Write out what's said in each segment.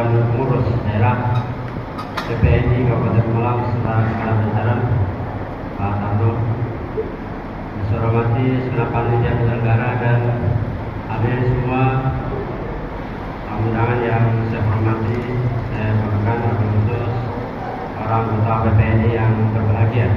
dan pengurus daerah PPNI Kabupaten Malang serta segala jajaran, Pak Tarno, yang saya hormati segenap panitia penyelenggara dan hadirin semua tamu undangan yang saya hormati, saya banggakan wabil khusus para anggota PPNI yang berbahagia.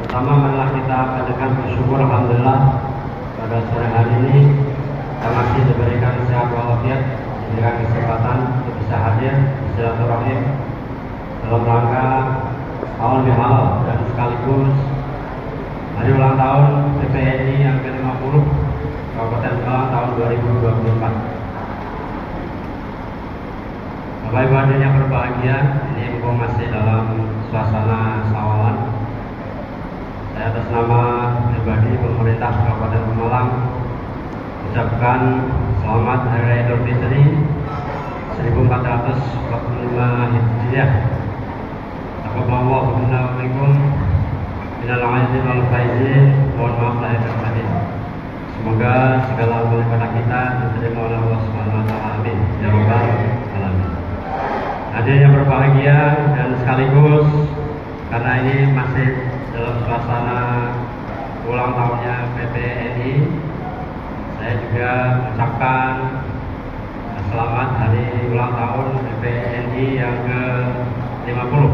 Pertama, marilah kita panjatkan bersyukur alhamdulillah pada sore hari ini kita masih diberikan sehat walafiat, diberikan kesempatan untuk bisa hadir bersilaturahim dalam rangka halal bihalal dan sekaligus hari ulang tahun PPNI yang ke-50 Kabupaten Malang tahun 2024. Bapak Ibu hadirin yang berbahagia, ini mumpung masih dalam suasana sawalan, saya atas nama pribadi pemerintah Kabupaten Malang ucapkan selamat Hari Raya Idul Fitri 1445 Hijriah. Taqabbalallahu minna wa minkum minal aidin wal faizin. Mohon maaf lahir dan batin. Semoga segala amal ibadah kita diterima oleh Allah Subhanahu wa taala. Amin. Ya rabbal alamin. Hadirin yang berbahagia dan sekaligus karena ini masih dalam suasana ulang tahunnya PPNI, saya juga mengucapkan selamat hari ulang tahun PPNI yang ke-50,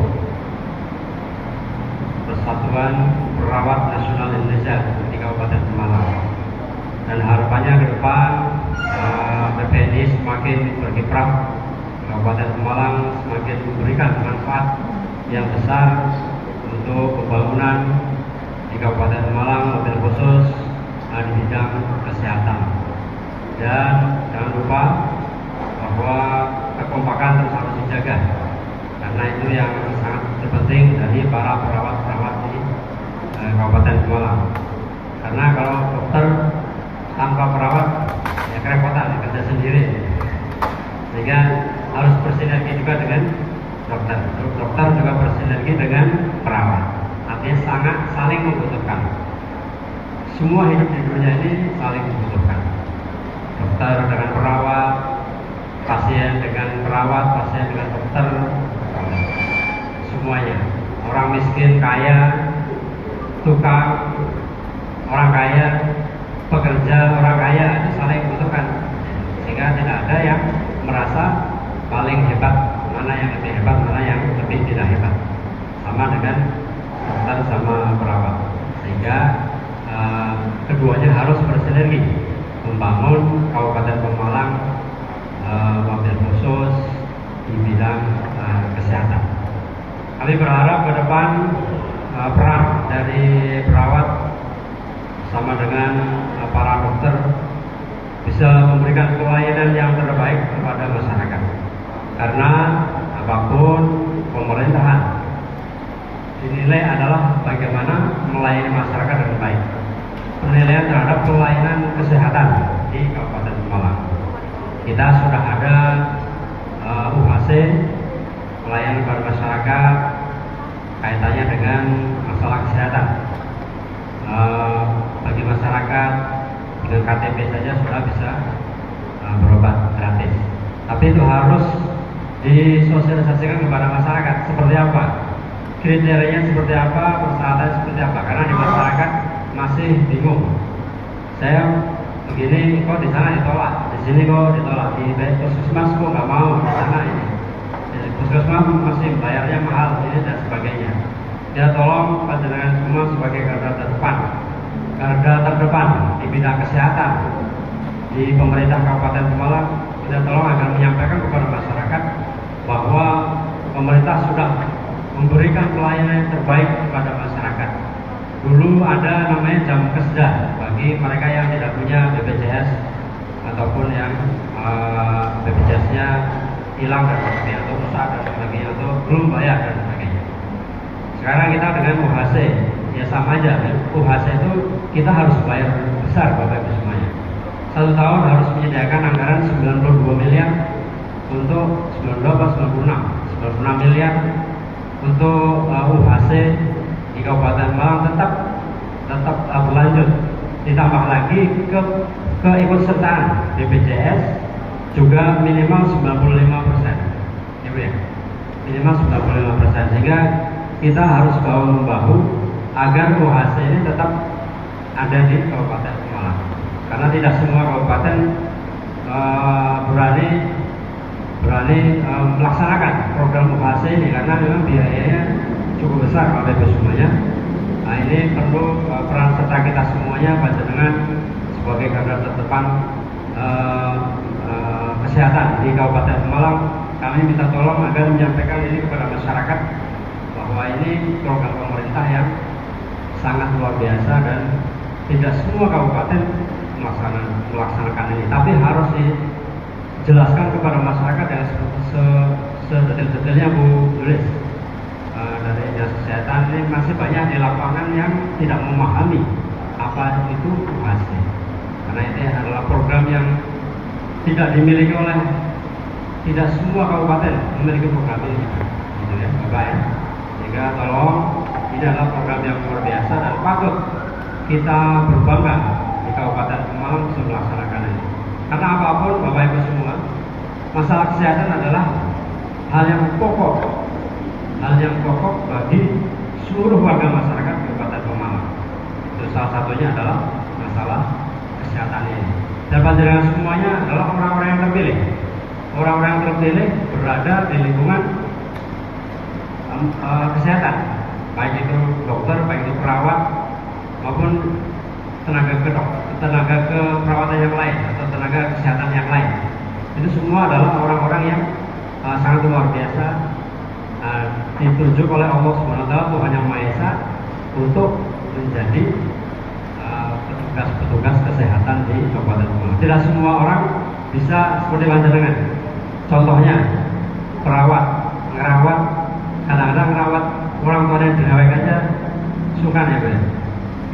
Persatuan Perawat Nasional Indonesia di Kabupaten Malang. Dan harapannya ke depan PPNI semakin berkiprah, Kabupaten Malang semakin memberikan manfaat yang besar untuk pembangunan di Kabupaten Malang, wabil khusus di bidang kesehatan. Dan jangan lupa bahwa kekompakan terus harus dijaga, karena itu yang sangat terpenting dari para perawat-perawat di Kabupaten Malang. Karena kalau dokter tanpa perawat ya kerepotan, kerja sendiri, sehingga harus bersinergi juga dengan dokter. Dokter juga bersinergi dengan perawat. Artinya sangat saling membutuhkan. Semua hidup di dunia ini saling membutuhkan. Dokter dengan perawat, pasien dengan perawat, pasien dengan dokter, semuanya. Orang miskin, kaya, tukang, orang kaya, pekerja, orang kaya itu saling membutuhkan. Sehingga tidak ada yang merasa paling hebat, mana yang lebih hebat, mana yang lebih tidak hebat. Sama dengan dokter sama perawat. Sehingga keduanya harus bersinergi membangun Kabupaten Pemalang wabil khusus di bidang kesehatan. Kami berharap ke depan peran dari perawat sama dengan para dokter bisa memberikan pelayanan yang terbaik kepada masyarakat. Karena apapun pemerintahan dinilai adalah bagaimana melayani masyarakat dengan baik. Penilaian terhadap pelayanan kesehatan di Kabupaten Malang. Kita sudah ada UHC, pelayanan kepada masyarakat kaitannya dengan masalah kesehatan. Bagi masyarakat dengan KTP saja sudah bisa berobat gratis. Tapi itu harus disosialisasikan kepada masyarakat. Seperti apa? Kriterianya seperti apa? Persyaratannya seperti apa? Karena di masyarakat masih bingung. Saya begini kok di sana ditolak, di sini kok ditolak, di puskesmas kok nggak mau, di sana ini. Di puskesmas masih bayarnya mahal ini dan sebagainya. Ya tolong panjenengan semua sebagai garda terdepan di bidang kesehatan di pemerintah Kabupaten Pemalang, kita tolong agar menyampaikan kepada masyarakat bahwa pemerintah sudah memberikan pelayanan yang terbaik kepada masyarakat. Dulu ada namanya jam keseda bagi mereka yang tidak punya BPJS ataupun yang BPJS-nya hilang dan sebagainya, atau rusak dan sebagainya, atau belum bayar dan sebagainya. Sekarang kita dengan UHC ya sama aja. UHC itu kita harus bayar besar Bapak Ibu semuanya. 1 tahun harus menyediakan anggaran 92 miliar untuk 96 miliar untuk UHC di Kabupaten Malang tetap berlanjut. Ditambah lagi keikutsertaan BPJS juga minimal 95%. minimal 95%, sehingga kita harus bahu membahu agar UHC ini tetap ada di Kabupaten Pemalang. Karena tidak semua kabupaten berani melaksanakan program UHC ini, karena memang biayanya cukup besar Bapak Ibu semuanya. Nah, ini perlu peran serta kita semuanya, panjenengan sebagai garda terdepan kesehatan di Kabupaten Pemalang. Kami minta tolong agar menyampaikan ini kepada masyarakat bahwa ini program pemerintah yang sangat luar biasa dan tidak semua kabupaten melaksanakan ini. Tapi harus dijelaskan kepada masyarakat yang sedetil-detilnya Bu Julis. Dari dinas kesehatan ini masih banyak di lapangan yang tidak memahami apa itu UHC, karena ini adalah program yang tidak dimiliki oleh, tidak semua kabupaten memiliki program ini, gitu ya Bapak ya. Sehingga tolong, ini adalah program yang luar biasa dan patut kita berbangga di Kabupaten Pemalang bisa melaksanakan ini. Karena apapun Bapak Ibu semua, masalah kesehatan adalah hal yang pokok bagi seluruh warga masyarakat Kabupaten Pemalang. Itu salah satunya adalah masalah kesehatan ini. Dan panjenengan semuanya adalah orang-orang yang terpilih. Orang-orang yang terpilih berada di lingkungan kesehatan, baik itu dokter, baik itu perawat, maupun tenaga keperawatan yang lain atau tenaga kesehatan yang lain. Itu semua adalah orang-orang yang sangat luar biasa, ditunjuk oleh Allah SWT, Tuhan Yang Maha Esa, untuk menjadi petugas kesehatan di Kabupaten Pemalang. Tidak semua orang bisa seperti panjenengan. Contohnya perawat, ngerawat, kadang-kadang ngerawat orang tua yang dirawat aja sungkan ya Bu.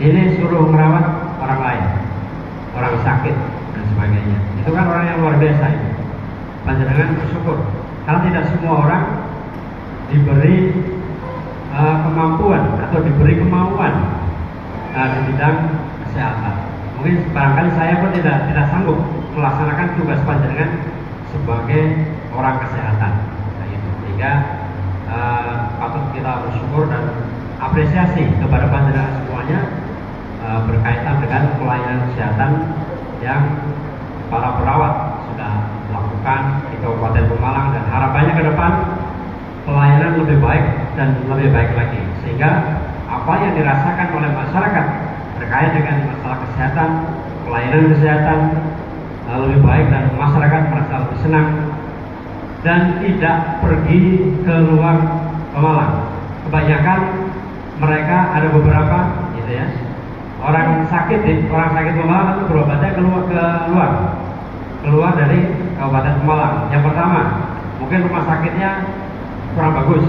Ini suruh merawat orang lain, orang sakit dan sebagainya. Itu kan orang yang luar biasa ya. Panjenengan bersyukur karena tidak semua orang diberi kemampuan atau diberi kemauan di bidang kesehatan. Mungkin barangkali saya pun tidak sanggup melaksanakan tugas panjenengan sebagai orang kesehatan. Nah, itu. Sehingga patut kita bersyukur dan apresiasi kepada panjenengan semuanya berkaitan dengan pelayanan kesehatan yang para perawat sudah lakukan di Kabupaten Pemalang, dan harapannya ke depan pelayanan lebih baik dan lebih baik lagi, sehingga apa yang dirasakan oleh masyarakat terkait dengan masalah kesehatan, pelayanan kesehatan lebih baik dan masyarakat merasa lebih senang dan tidak pergi ke luar Pemalang. Kebanyakan mereka ada beberapa gitu ya, orang sakit Pemalang itu berobatnya keluar dari Kabupaten Pemalang. Yang pertama, mungkin rumah sakitnya kurang bagus.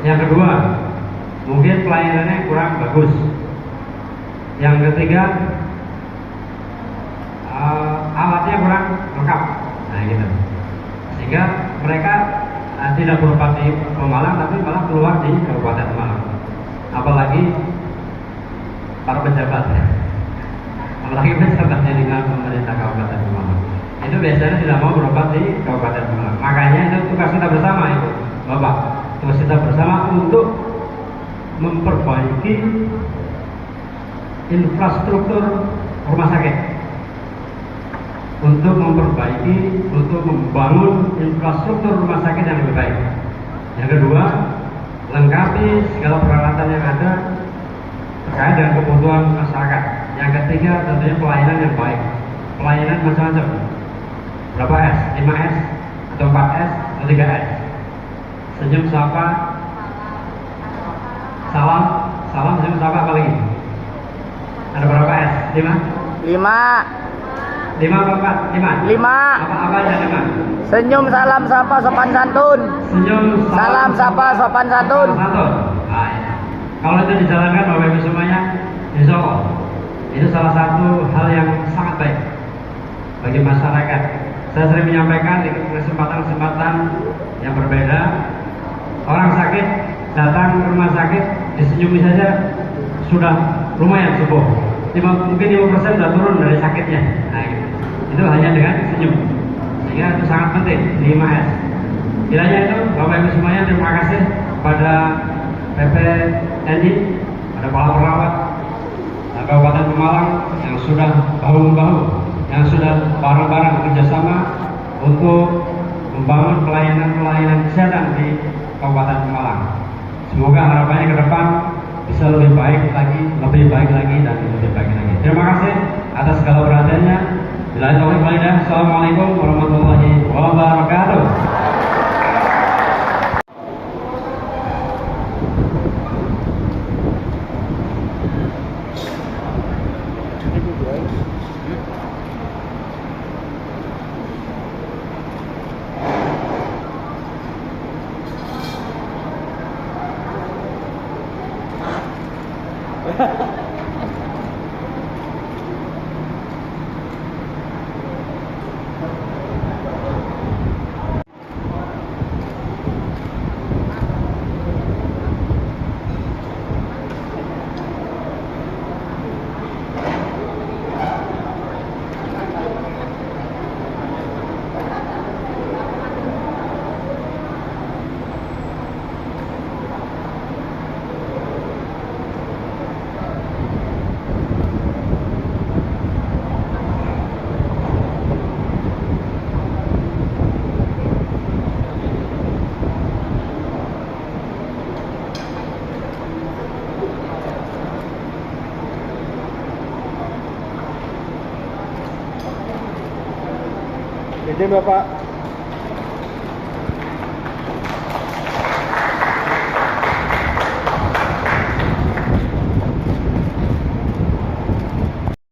Yang kedua, mungkin pelayanannya kurang bagus. Yang ketiga, alatnya kurang lengkap. Nah gitu. Sehingga mereka tidak berobat di Pemalang, tapi malah keluar di Kabupaten Pemalang. Apalagi para pejabat, apalagi pejabatnya dengan pemerintah Kabupaten Pemalang, itu biasanya tidak mau berobat di Kabupaten Pemalang. Makanya itu tugas kita bersama, Ibu, Bapak, tugas kita bersama untuk memperbaiki infrastruktur rumah sakit, untuk membangun infrastruktur rumah sakit yang lebih baik. Yang kedua, lengkapi segala peralatan yang ada terkait dengan kebutuhan masyarakat. Yang ketiga, tentunya pelayanan yang baik. Pelayanan macam-macam. Berapa S? 5S atau 4S atau 3S? Senyum, sapa, salam, senyum, sapa, apa lagi? Ada berapa S? 5? 5 apa 4? 5? 5. Apa aja 5? Senyum, salam, sapa, sopan santun. Senyum, salam, sapa, sopan santun. Nah, ya. Kalau itu dijalankan Bapak Ibu semuanya, insya Allah itu salah satu hal yang sangat baik bagi masyarakat. Saya sering menyampaikan di kesempatan-kesempatan yang berbeda, orang sakit datang ke rumah sakit, disenyumi saja sudah lumayan sembuh. Mungkin 5% sudah turun dari sakitnya. Nah, gitu. Itu hanya dengan senyum. Sehingga itu sangat penting, 5S. Kiranya itu, Bapak Ibu semuanya, terima kasih kepada PPNI, pada para perawat Kabupaten Pemalang yang sudah bahu-membahu, yang sudah bareng-bareng bekerjasama untuk membangun pelayanan kesehatan di Kabupaten Pemalang. Semoga harapannya ke depan bisa lebih baik lagi, dan lebih baik lagi. Terima kasih atas segala perhatiannya. Billahi taufiq wal hidayah. Assalamualaikum warahmatullahi wabarakatuh. Izin Bapak.